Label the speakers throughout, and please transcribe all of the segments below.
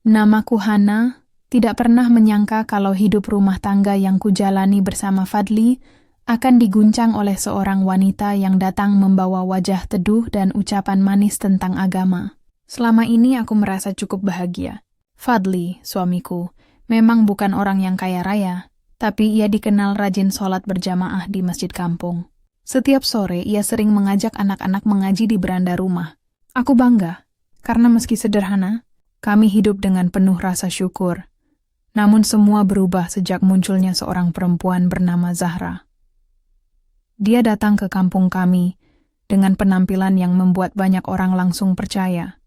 Speaker 1: Namaku Hana, tidak pernah menyangka kalau hidup rumah tangga yang kujalani bersama Fadli akan diguncang oleh seorang wanita yang datang membawa wajah teduh dan ucapan manis tentang agama. Selama ini aku merasa cukup bahagia. Fadli, suamiku, memang bukan orang yang kaya raya, tapi ia dikenal rajin sholat berjamaah di masjid kampung. Setiap sore ia sering mengajak anak-anak mengaji di beranda rumah. Aku bangga, karena meski sederhana, kami hidup dengan penuh rasa syukur. Namun semua berubah sejak munculnya seorang perempuan bernama Zahra. Dia datang ke kampung kami dengan penampilan yang membuat banyak orang langsung percaya.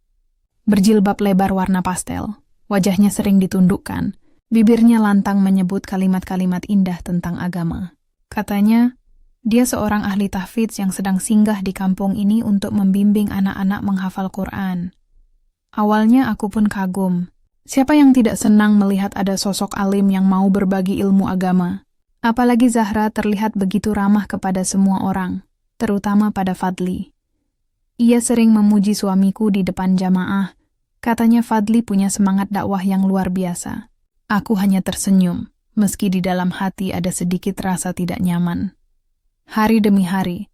Speaker 1: Berjilbab lebar warna pastel, wajahnya sering ditundukkan, bibirnya lantang menyebut kalimat-kalimat indah tentang agama. Katanya, dia seorang ahli tahfidz yang sedang singgah di kampung ini untuk membimbing anak-anak menghafal Quran. Awalnya aku pun kagum. Siapa yang tidak senang melihat ada sosok alim yang mau berbagi ilmu agama? Apalagi Zahra terlihat begitu ramah kepada semua orang, terutama pada Fadli. Ia sering memuji suamiku di depan jamaah. Katanya Fadli punya semangat dakwah yang luar biasa. Aku hanya tersenyum, meski di dalam hati ada sedikit rasa tidak nyaman. Hari demi hari,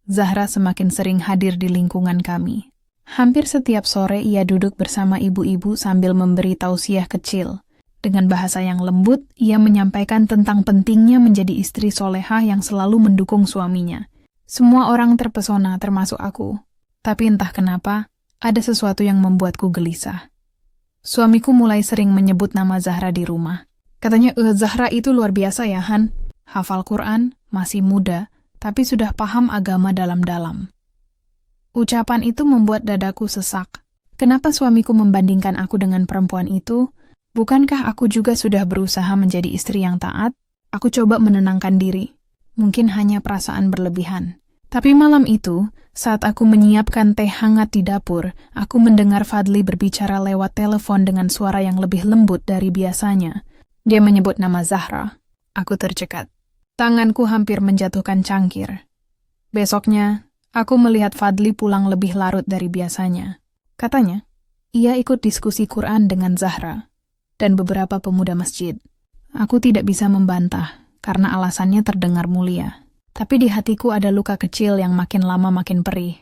Speaker 1: Zahra semakin sering hadir di lingkungan kami. Hampir setiap sore ia duduk bersama ibu-ibu sambil memberi tausiah kecil. Dengan bahasa yang lembut, ia menyampaikan tentang pentingnya menjadi istri solehah yang selalu mendukung suaminya. Semua orang terpesona, termasuk aku. Tapi entah kenapa, ada sesuatu yang membuatku gelisah. Suamiku mulai sering menyebut nama Zahra di rumah. Katanya, Zahra itu luar biasa ya, Han. Hafal Quran, masih muda, tapi sudah paham agama dalam-dalam. Ucapan itu membuat dadaku sesak. Kenapa suamiku membandingkan aku dengan perempuan itu? Bukankah aku juga sudah berusaha menjadi istri yang taat? Aku coba menenangkan diri. Mungkin hanya perasaan berlebihan. Tapi malam itu, saat aku menyiapkan teh hangat di dapur, aku mendengar Fadli berbicara lewat telepon dengan suara yang lebih lembut dari biasanya. Dia menyebut nama Zahra. Aku tercekat. Tanganku hampir menjatuhkan cangkir. Besoknya, aku melihat Fadli pulang lebih larut dari biasanya. Katanya, ia ikut diskusi Quran dengan Zahra dan beberapa pemuda masjid. Aku tidak bisa membantah karena alasannya terdengar mulia. Tapi di hatiku ada luka kecil yang makin lama makin perih.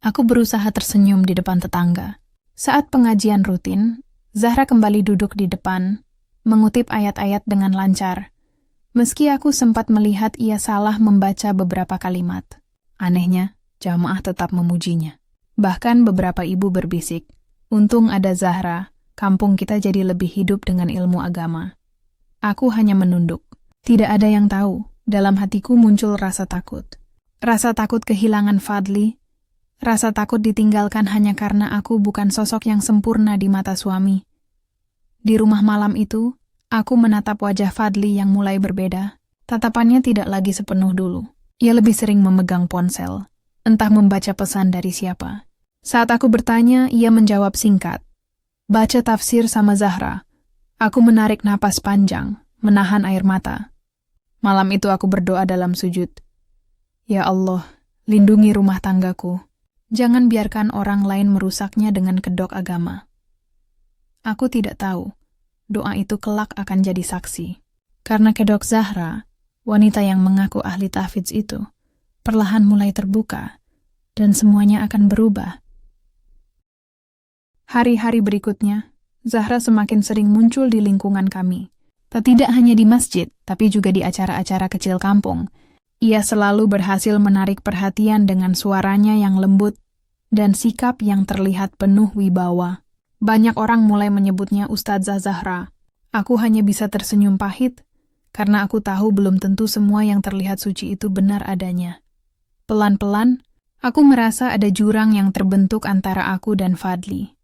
Speaker 1: Aku berusaha tersenyum di depan tetangga. Saat pengajian rutin, Zahra kembali duduk di depan, mengutip ayat-ayat dengan lancar. Meski aku sempat melihat ia salah membaca beberapa kalimat. Anehnya, jamaah tetap memujinya. Bahkan beberapa ibu berbisik, untung ada Zahra, kampung kita jadi lebih hidup dengan ilmu agama. Aku hanya menunduk. Tidak ada yang tahu, dalam hatiku muncul rasa takut. Rasa takut kehilangan Fadli, rasa takut ditinggalkan hanya karena aku bukan sosok yang sempurna di mata suami. Di rumah malam itu, aku menatap wajah Fadli yang mulai berbeda. Tatapannya tidak lagi sepenuh dulu. Ia lebih sering memegang ponsel, entah membaca pesan dari siapa. Saat aku bertanya, ia menjawab singkat. Baca tafsir sama Zahra. Aku menarik napas panjang, menahan air mata. Malam itu aku berdoa dalam sujud. Ya Allah, lindungi rumah tanggaku. Jangan biarkan orang lain merusaknya dengan kedok agama. Aku tidak tahu, doa itu kelak akan jadi saksi. Karena kedok Zahra, wanita yang mengaku ahli tahfidz itu, perlahan mulai terbuka, dan semuanya akan berubah. Hari-hari berikutnya, Zahra semakin sering muncul di lingkungan kami. Tidak hanya di masjid, tapi juga di acara-acara kecil kampung. Ia selalu berhasil menarik perhatian dengan suaranya yang lembut dan sikap yang terlihat penuh wibawa. Banyak orang mulai menyebutnya Ustadzah Zahra. Aku hanya bisa tersenyum pahit, karena aku tahu belum tentu semua yang terlihat suci itu benar adanya. Pelan-pelan, aku merasa ada jurang yang terbentuk antara aku dan Fadli.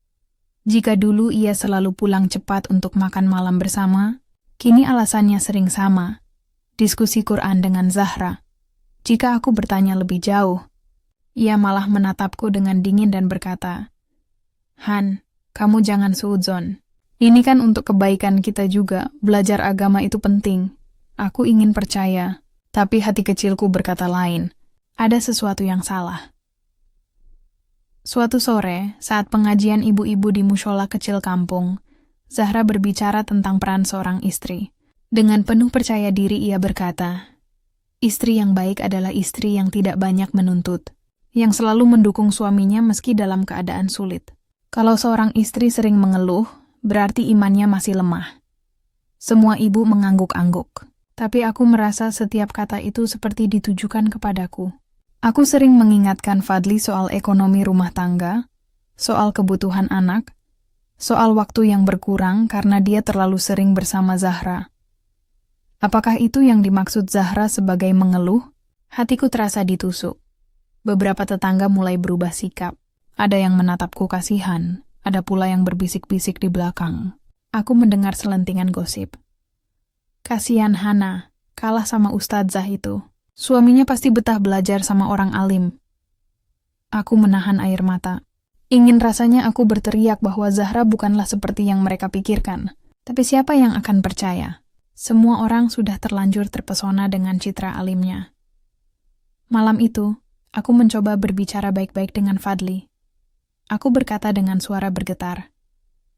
Speaker 1: Jika dulu ia selalu pulang cepat untuk makan malam bersama, kini alasannya sering sama, diskusi Quran dengan Zahra. Jika aku bertanya lebih jauh, ia malah menatapku dengan dingin dan berkata, Han, kamu jangan suudzon. Ini kan untuk kebaikan kita juga, belajar agama itu penting. Aku ingin percaya, tapi hati kecilku berkata lain. Ada sesuatu yang salah. Suatu sore, saat pengajian ibu-ibu di mushola kecil kampung, Zahra berbicara tentang peran seorang istri. Dengan penuh percaya diri ia berkata, "Istri yang baik adalah istri yang tidak banyak menuntut, yang selalu mendukung suaminya meski dalam keadaan sulit. Kalau seorang istri sering mengeluh, berarti imannya masih lemah." Semua ibu mengangguk-angguk, tapi aku merasa setiap kata itu seperti ditujukan kepadaku. Aku sering mengingatkan Fadli soal ekonomi rumah tangga, soal kebutuhan anak, soal waktu yang berkurang karena dia terlalu sering bersama Zahra. Apakah itu yang dimaksud Zahra sebagai mengeluh? Hatiku terasa ditusuk. Beberapa tetangga mulai berubah sikap. Ada yang menatapku kasihan, ada pula yang berbisik-bisik di belakang. Aku mendengar selentingan gosip. Kasihan Hana, kalah sama ustadzah itu. Suaminya pasti betah belajar sama orang alim. Aku menahan air mata. Ingin rasanya aku berteriak bahwa Zahra bukanlah seperti yang mereka pikirkan. Tapi siapa yang akan percaya? Semua orang sudah terlanjur terpesona dengan citra alimnya. Malam itu, aku mencoba berbicara baik-baik dengan Fadli. Aku berkata dengan suara bergetar,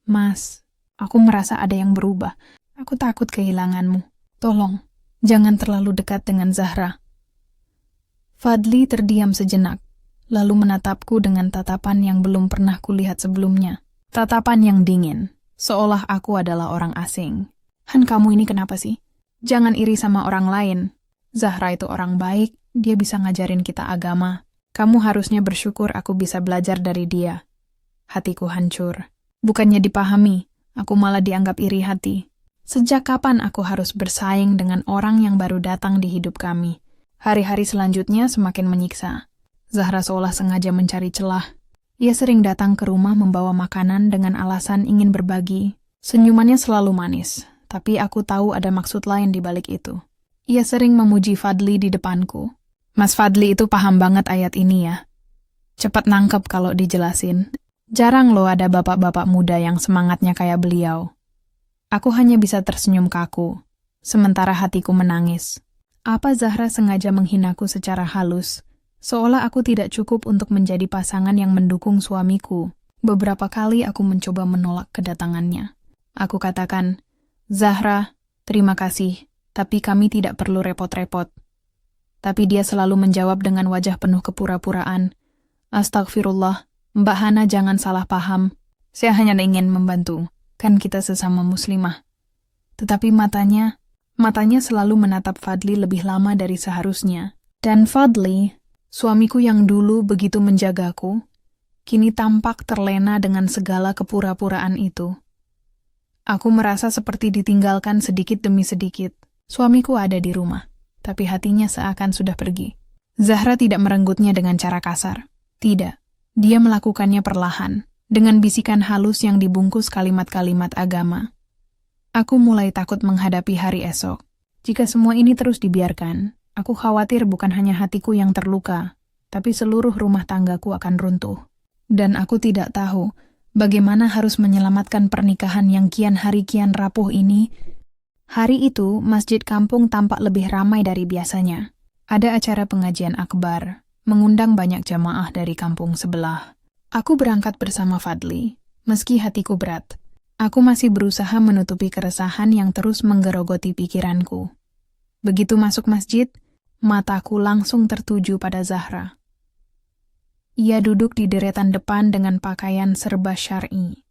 Speaker 1: "Mas, aku merasa ada yang berubah. Aku takut kehilanganmu. Tolong, jangan terlalu dekat dengan Zahra." Fadli terdiam sejenak, lalu menatapku dengan tatapan yang belum pernah kulihat sebelumnya. Tatapan yang dingin, seolah aku adalah orang asing. "Han, kamu ini kenapa sih? Jangan iri sama orang lain. Zahra itu orang baik, dia bisa ngajarin kita agama. Kamu harusnya bersyukur aku bisa belajar dari dia." Hatiku hancur. Bukannya dipahami, aku malah dianggap iri hati. Sejak kapan aku harus bersaing dengan orang yang baru datang di hidup kami? Hari-hari selanjutnya semakin menyiksa. Zahra seolah sengaja mencari celah. Ia sering datang ke rumah membawa makanan dengan alasan ingin berbagi. Senyumannya selalu manis, tapi aku tahu ada maksud lain di balik itu. Ia sering memuji Fadli di depanku. "Mas Fadli itu paham banget ayat ini ya. Cepat nangkep kalau dijelasin. Jarang loh ada bapak-bapak muda yang semangatnya kayak beliau." Aku hanya bisa tersenyum kaku, sementara hatiku menangis. Apa Zahra sengaja menghinaku secara halus, seolah aku tidak cukup untuk menjadi pasangan yang mendukung suamiku? Beberapa kali aku mencoba menolak kedatangannya. Aku katakan, "Zahra, terima kasih, tapi kami tidak perlu repot-repot." Tapi dia selalu menjawab dengan wajah penuh kepura-puraan, "Astagfirullah, Mbak Hana jangan salah paham. Saya hanya ingin membantu, kan kita sesama muslimah." Tetapi matanya selalu menatap Fadli lebih lama dari seharusnya. Dan Fadli, suamiku yang dulu begitu menjagaku, kini tampak terlena dengan segala kepura-puraan itu. Aku merasa seperti ditinggalkan sedikit demi sedikit. Suamiku ada di rumah, tapi hatinya seakan sudah pergi. Zahra tidak merenggutnya dengan cara kasar. Tidak, dia melakukannya perlahan, dengan bisikan halus yang dibungkus kalimat-kalimat agama. Aku mulai takut menghadapi hari esok. Jika semua ini terus dibiarkan, aku khawatir bukan hanya hatiku yang terluka, tapi seluruh rumah tanggaku akan runtuh. Dan aku tidak tahu bagaimana harus menyelamatkan pernikahan yang kian hari kian rapuh ini. Hari itu, masjid kampung tampak lebih ramai dari biasanya. Ada acara pengajian akbar, mengundang banyak jamaah dari kampung sebelah. Aku berangkat bersama Fadli, meski hatiku berat. Aku masih berusaha menutupi keresahan yang terus menggerogoti pikiranku. Begitu masuk masjid, mataku langsung tertuju pada Zahra. Ia duduk di deretan depan dengan pakaian serba syar'i.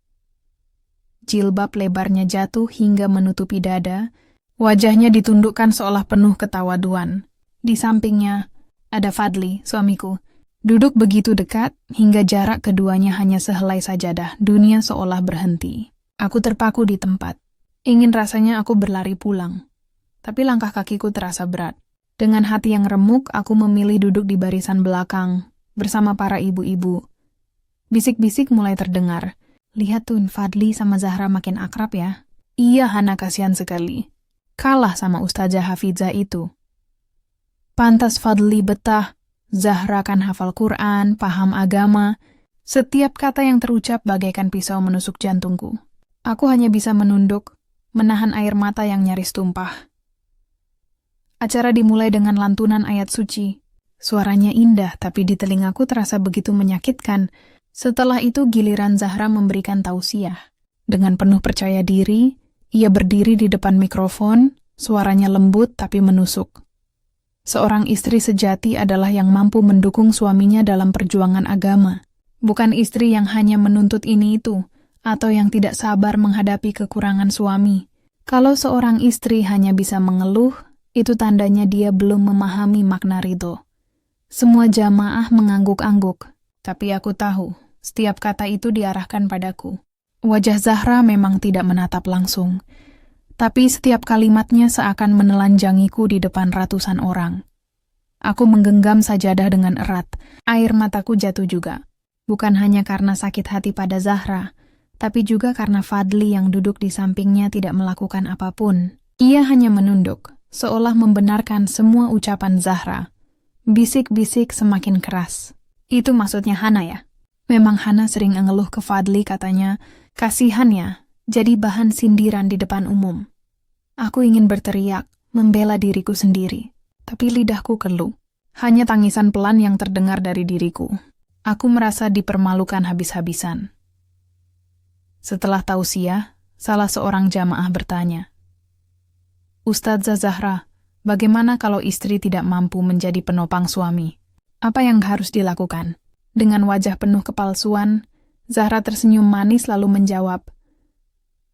Speaker 1: Jilbab lebarnya jatuh hingga menutupi dada, wajahnya ditundukkan seolah penuh ketawaduan. Di sampingnya, ada Fadli, suamiku. Duduk begitu dekat, hingga jarak keduanya hanya sehelai sajadah, dunia seolah berhenti. Aku terpaku di tempat. Ingin rasanya aku berlari pulang. Tapi langkah kakiku terasa berat. Dengan hati yang remuk, aku memilih duduk di barisan belakang, bersama para ibu-ibu. Bisik-bisik mulai terdengar. "Lihat tuh, Fadli sama Zahra makin akrab ya." "Iya, Hana, kasihan sekali. Kalah sama Ustazah Hafizah itu." Pantas Fadli betah. Zahra kan hafal Quran, paham agama. Setiap kata yang terucap bagaikan pisau menusuk jantungku. Aku hanya bisa menunduk, menahan air mata yang nyaris tumpah. Acara dimulai dengan lantunan ayat suci. Suaranya indah, tapi di telingaku terasa begitu menyakitkan, Setelah itu giliran Zahra memberikan tausiah. Dengan penuh percaya diri, ia berdiri di depan mikrofon, suaranya lembut tapi menusuk. Seorang istri sejati adalah yang mampu mendukung suaminya dalam perjuangan agama. Bukan istri yang hanya menuntut ini itu, atau yang tidak sabar menghadapi kekurangan suami. Kalau seorang istri hanya bisa mengeluh, itu tandanya dia belum memahami makna ridho. Semua jamaah mengangguk-angguk, tapi aku tahu, setiap kata itu diarahkan padaku. Wajah Zahra memang tidak menatap langsung, tapi setiap kalimatnya seakan menelanjangiku di depan ratusan orang. Aku menggenggam sajadah dengan erat, air mataku jatuh juga. Bukan hanya karena sakit hati pada Zahra, tapi juga karena Fadli yang duduk di sampingnya tidak melakukan apapun. Ia hanya menunduk, seolah membenarkan semua ucapan Zahra. Bisik-bisik semakin keras. Itu maksudnya Hana ya? Memang Hana sering mengeluh ke Fadli katanya, kasihan ya, jadi bahan sindiran di depan umum. Aku ingin berteriak, membela diriku sendiri, tapi lidahku keluh. Hanya tangisan pelan yang terdengar dari diriku. Aku merasa dipermalukan habis-habisan. Setelah tausiah, salah seorang jamaah bertanya, Ustadzah Zahra, bagaimana kalau istri tidak mampu menjadi penopang suami? Apa yang harus dilakukan? Dengan wajah penuh kepalsuan, Zahra tersenyum manis lalu menjawab,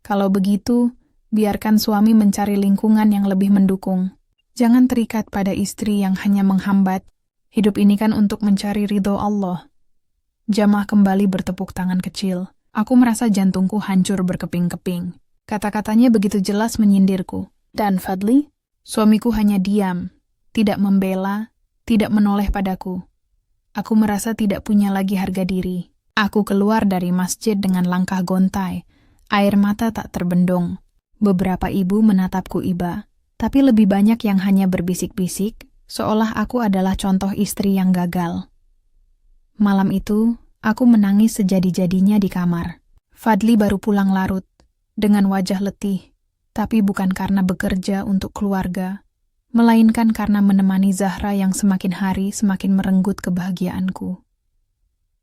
Speaker 1: kalau begitu, biarkan suami mencari lingkungan yang lebih mendukung. Jangan terikat pada istri yang hanya menghambat. Hidup ini kan untuk mencari ridho Allah. Jamaah kembali bertepuk tangan kecil. Aku merasa jantungku hancur berkeping-keping. Kata-katanya begitu jelas menyindirku. Dan Fadli, suamiku hanya diam, tidak membela, tidak menoleh padaku. Aku merasa tidak punya lagi harga diri. Aku keluar dari masjid dengan langkah gontai. Air mata tak terbendung. Beberapa ibu menatapku iba, tapi lebih banyak yang hanya berbisik-bisik, seolah aku adalah contoh istri yang gagal. Malam itu, aku menangis sejadi-jadinya di kamar. Fadli baru pulang larut, dengan wajah letih, tapi bukan karena bekerja untuk keluarga, melainkan karena menemani Zahra yang semakin hari semakin merenggut kebahagiaanku.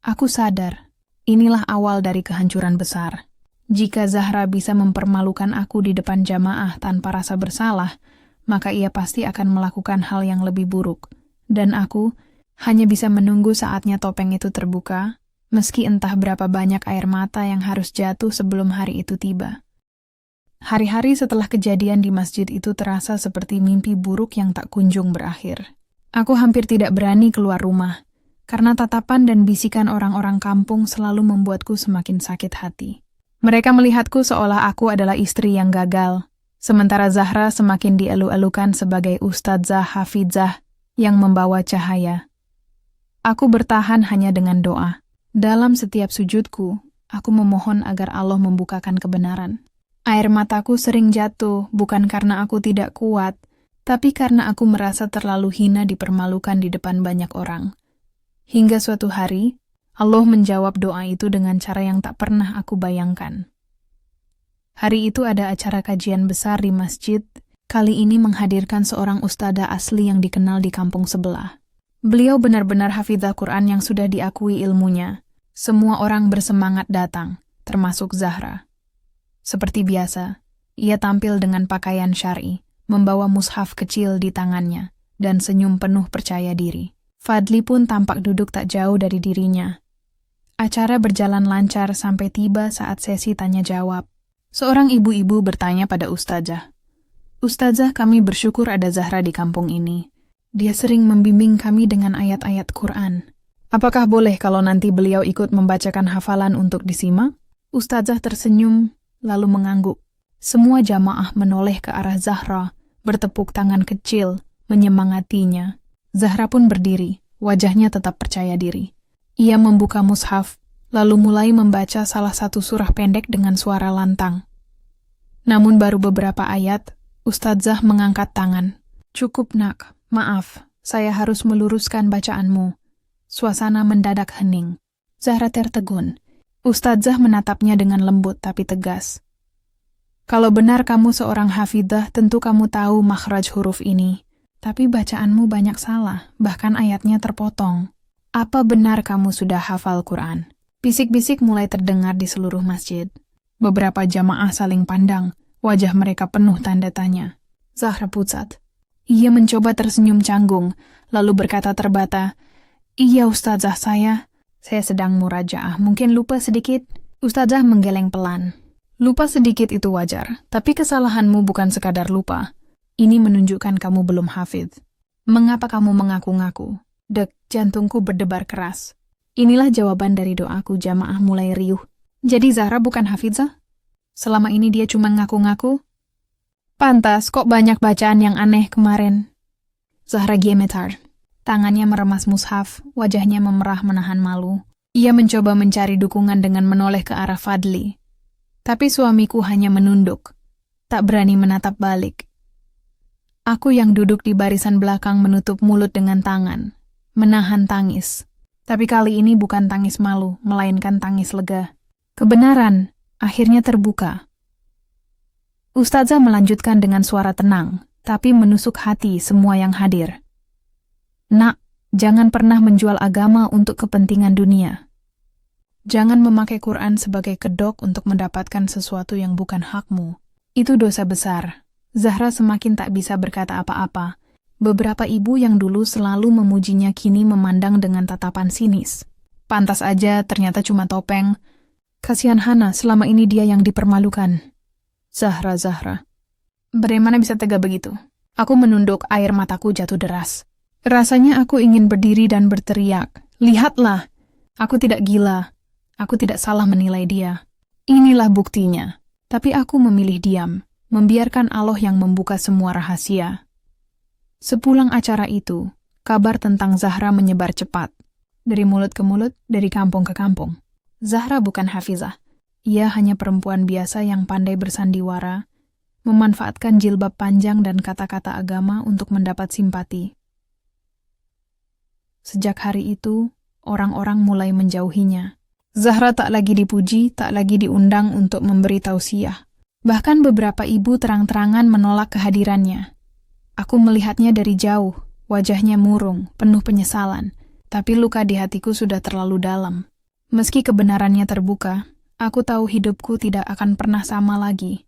Speaker 1: Aku sadar, inilah awal dari kehancuran besar. Jika Zahra bisa mempermalukan aku di depan jamaah tanpa rasa bersalah, maka ia pasti akan melakukan hal yang lebih buruk. Dan aku hanya bisa menunggu saatnya topeng itu terbuka, meski entah berapa banyak air mata yang harus jatuh sebelum hari itu tiba. Hari-hari setelah kejadian di masjid itu terasa seperti mimpi buruk yang tak kunjung berakhir. Aku hampir tidak berani keluar rumah, karena tatapan dan bisikan orang-orang kampung selalu membuatku semakin sakit hati. Mereka melihatku seolah aku adalah istri yang gagal, sementara Zahra semakin dielu-elukan sebagai ustadzah hafizah yang membawa cahaya. Aku bertahan hanya dengan doa. Dalam setiap sujudku, aku memohon agar Allah membukakan kebenaran. Air mataku sering jatuh bukan karena aku tidak kuat, tapi karena aku merasa terlalu hina dipermalukan di depan banyak orang. Hingga suatu hari, Allah menjawab doa itu dengan cara yang tak pernah aku bayangkan. Hari itu ada acara kajian besar di masjid, kali ini menghadirkan seorang ustadzah asli yang dikenal di kampung sebelah. Beliau benar-benar hafizah Quran yang sudah diakui ilmunya. Semua orang bersemangat datang, termasuk Zahra. Seperti biasa, ia tampil dengan pakaian syar'i, membawa mushaf kecil di tangannya, dan senyum penuh percaya diri. Fadli pun tampak duduk tak jauh dari dirinya. Acara berjalan lancar sampai tiba saat sesi tanya jawab. Seorang ibu-ibu bertanya pada ustadzah, Ustadzah, kami bersyukur ada Zahra di kampung ini. Dia sering membimbing kami dengan ayat-ayat Quran. Apakah boleh kalau nanti beliau ikut membacakan hafalan untuk disimak? Ustadzah tersenyum, lalu mengangguk. Semua jamaah menoleh ke arah Zahra, bertepuk tangan kecil, menyemangatinya. Zahra pun berdiri, wajahnya tetap percaya diri. Ia membuka mushaf, lalu mulai membaca salah satu surah pendek dengan suara lantang. Namun baru beberapa ayat, Ustadzah mengangkat tangan. Cukup nak, maaf, saya harus meluruskan bacaanmu. Suasana mendadak hening. Zahra tertegun. Ustadzah menatapnya dengan lembut tapi tegas. Kalau benar kamu seorang hafidhah, tentu kamu tahu makhraj huruf ini. Tapi bacaanmu banyak salah, bahkan ayatnya terpotong. Apa benar kamu sudah hafal Quran? Bisik-bisik mulai terdengar di seluruh masjid. Beberapa jamaah saling pandang, wajah mereka penuh tanda tanya. Zahra pucat. Ia mencoba tersenyum canggung, lalu berkata terbata, "Iya Ustazah, saya sedang murajaah, mungkin lupa sedikit." Ustazah menggeleng pelan. Lupa sedikit itu wajar, tapi kesalahanmu bukan sekadar lupa. Ini menunjukkan kamu belum hafidz. Mengapa kamu mengaku-ngaku? Dek, jantungku berdebar keras. Inilah jawaban dari doaku. Jamaah mulai riuh. Jadi Zahra bukan hafizah? Selama ini dia cuma ngaku-ngaku? Pantas, kok banyak bacaan yang aneh kemarin. Zahra gemetar. Tangannya meremas mushaf, wajahnya memerah menahan malu. Ia mencoba mencari dukungan dengan menoleh ke arah Fadli. Tapi suamiku hanya menunduk. Tak berani menatap balik. Aku yang duduk di barisan belakang menutup mulut dengan tangan. Menahan tangis. Tapi kali ini bukan tangis malu, melainkan tangis lega. Kebenaran akhirnya terbuka. Ustazah melanjutkan dengan suara tenang, tapi menusuk hati semua yang hadir. Nak, jangan pernah menjual agama untuk kepentingan dunia. Jangan memakai Quran sebagai kedok untuk mendapatkan sesuatu yang bukan hakmu. Itu dosa besar. Zahra semakin tak bisa berkata apa-apa. Beberapa ibu yang dulu selalu memujinya kini memandang dengan tatapan sinis. Pantas aja, ternyata cuma topeng. Kasihan Hana, selama ini dia yang dipermalukan. Zahra. Bagaimana bisa tega begitu? Aku menunduk, air mataku jatuh deras. Rasanya aku ingin berdiri dan berteriak. Lihatlah, aku tidak gila. Aku tidak salah menilai dia. Inilah buktinya. Tapi aku memilih diam, membiarkan Allah yang membuka semua rahasia. Sepulang acara itu, kabar tentang Zahra menyebar cepat. Dari mulut ke mulut, dari kampung ke kampung. Zahra bukan hafizah. Ia hanya perempuan biasa yang pandai bersandiwara, memanfaatkan jilbab panjang dan kata-kata agama untuk mendapat simpati. Sejak hari itu, orang-orang mulai menjauhinya. Zahra tak lagi dipuji, tak lagi diundang untuk memberi tausiah. Bahkan beberapa ibu terang-terangan menolak kehadirannya. Aku melihatnya dari jauh, wajahnya murung, penuh penyesalan. Tapi luka di hatiku sudah terlalu dalam. Meski kebenarannya terbuka, aku tahu hidupku tidak akan pernah sama lagi.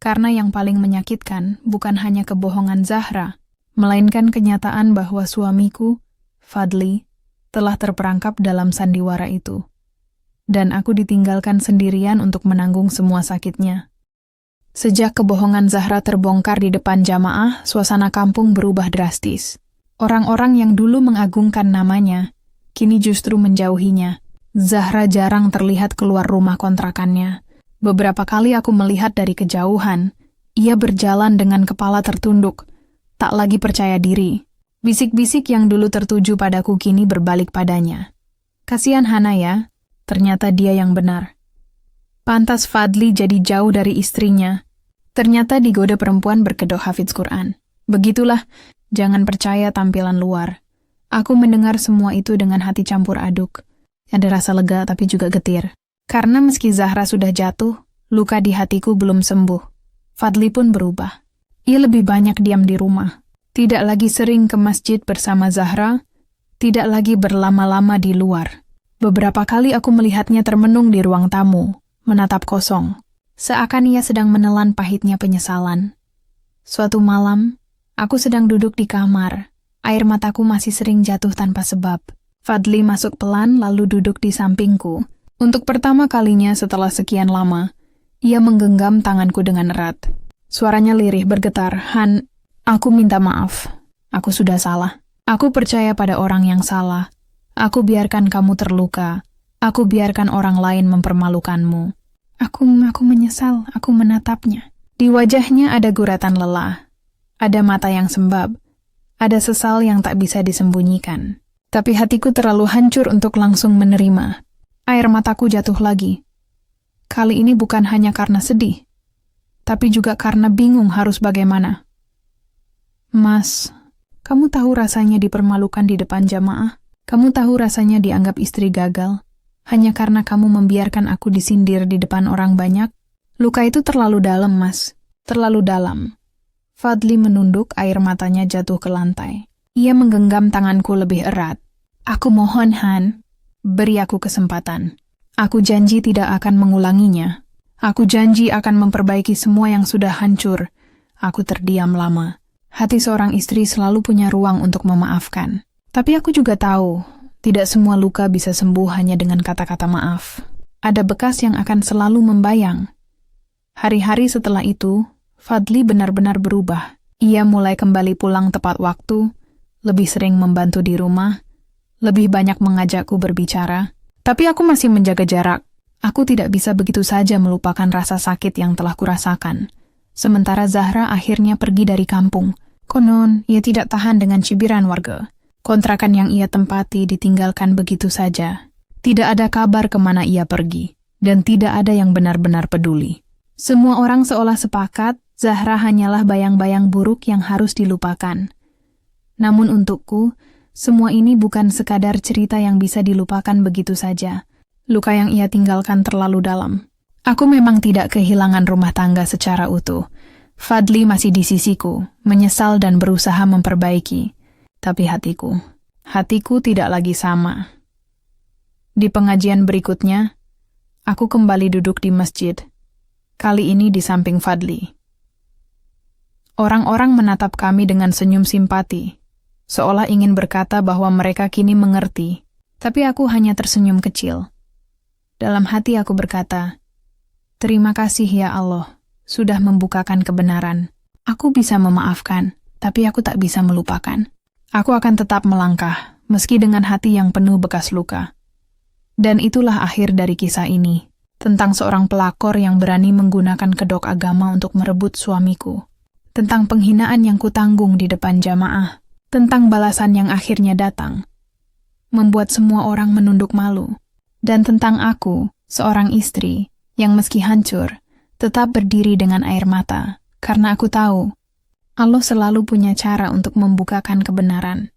Speaker 1: Karena yang paling menyakitkan bukan hanya kebohongan Zahra, melainkan kenyataan bahwa suamiku, Fadli, telah terperangkap dalam sandiwara itu. Dan aku ditinggalkan sendirian untuk menanggung semua sakitnya. Sejak kebohongan Zahra terbongkar di depan jamaah, suasana kampung berubah drastis. Orang-orang yang dulu mengagungkan namanya, kini justru menjauhinya. Zahra jarang terlihat keluar rumah kontrakannya. Beberapa kali aku melihat dari kejauhan, ia berjalan dengan kepala tertunduk, tak lagi percaya diri. Bisik-bisik yang dulu tertuju padaku kini berbalik padanya. Kasihan Hana ya, ternyata dia yang benar. Pantas Fadli jadi jauh dari istrinya. Ternyata digoda perempuan berkedok hafidz Quran. Begitulah, jangan percaya tampilan luar. Aku mendengar semua itu dengan hati campur aduk. Ada rasa lega tapi juga getir. Karena meski Zahra sudah jatuh, luka di hatiku belum sembuh. Fadli pun berubah. Ia lebih banyak diam di rumah. Tidak lagi sering ke masjid bersama Zahra. Tidak lagi berlama-lama di luar. Beberapa kali aku melihatnya termenung di ruang tamu, menatap kosong. Seakan ia sedang menelan pahitnya penyesalan. Suatu malam, aku sedang duduk di kamar. Air mataku masih sering jatuh tanpa sebab. Fadli masuk pelan lalu duduk di sampingku. Untuk pertama kalinya setelah sekian lama, ia menggenggam tanganku dengan erat. Suaranya lirih bergetar. Han, aku minta maaf. Aku sudah salah. Aku percaya pada orang yang salah. Aku biarkan kamu terluka. Aku biarkan orang lain mempermalukanmu. Aku menyesal, aku menatapnya. Di wajahnya ada guratan lelah. Ada mata yang sembab. Ada sesal yang tak bisa disembunyikan. Tapi hatiku terlalu hancur untuk langsung menerima. Air mataku jatuh lagi. Kali ini bukan hanya karena sedih, tapi juga karena bingung harus bagaimana. Mas, kamu tahu rasanya dipermalukan di depan jamaah? Kamu tahu rasanya dianggap istri gagal? Hanya karena kamu membiarkan aku disindir di depan orang banyak? Luka itu terlalu dalam, Mas. Terlalu dalam. Fadli menunduk, air matanya jatuh ke lantai. Ia menggenggam tanganku lebih erat. Aku mohon, Han. Beri aku kesempatan. Aku janji tidak akan mengulanginya. Aku janji akan memperbaiki semua yang sudah hancur. Aku terdiam lama. Hati seorang istri selalu punya ruang untuk memaafkan. Tapi aku juga tahu, tidak semua luka bisa sembuh hanya dengan kata-kata maaf. Ada bekas yang akan selalu membayang. Hari-hari setelah itu, Fadli benar-benar berubah. Ia mulai kembali pulang tepat waktu, lebih sering membantu di rumah, lebih banyak mengajakku berbicara. Tapi aku masih menjaga jarak. Aku tidak bisa begitu saja melupakan rasa sakit yang telah kurasakan. Sementara Zahra akhirnya pergi dari kampung. Konon, ia tidak tahan dengan cibiran warga. Kontrakan yang ia tempati ditinggalkan begitu saja. Tidak ada kabar kemana ia pergi, dan tidak ada yang benar-benar peduli. Semua orang seolah sepakat, Zahra hanyalah bayang-bayang buruk yang harus dilupakan. Namun untukku, semua ini bukan sekadar cerita yang bisa dilupakan begitu saja. Luka yang ia tinggalkan terlalu dalam. Aku memang tidak kehilangan rumah tangga secara utuh. Fadli masih di sisiku, menyesal dan berusaha memperbaiki. Tapi hatiku tidak lagi sama. Di pengajian berikutnya, aku kembali duduk di masjid. Kali ini di samping Fadli. Orang-orang menatap kami dengan senyum simpati, seolah ingin berkata bahwa mereka kini mengerti, tapi aku hanya tersenyum kecil. Dalam hati aku berkata, "Terima kasih ya Allah, sudah membukakan kebenaran. Aku bisa memaafkan, tapi aku tak bisa melupakan. Aku akan tetap melangkah, meski dengan hati yang penuh bekas luka." Dan itulah akhir dari kisah ini, tentang seorang pelakor yang berani menggunakan kedok agama untuk merebut suamiku, tentang penghinaan yang kutanggung di depan jamaah, tentang balasan yang akhirnya datang, membuat semua orang menunduk malu, dan tentang aku, seorang istri, yang meski hancur, tetap berdiri dengan air mata, karena aku tahu, Allah selalu punya cara untuk membukakan kebenaran.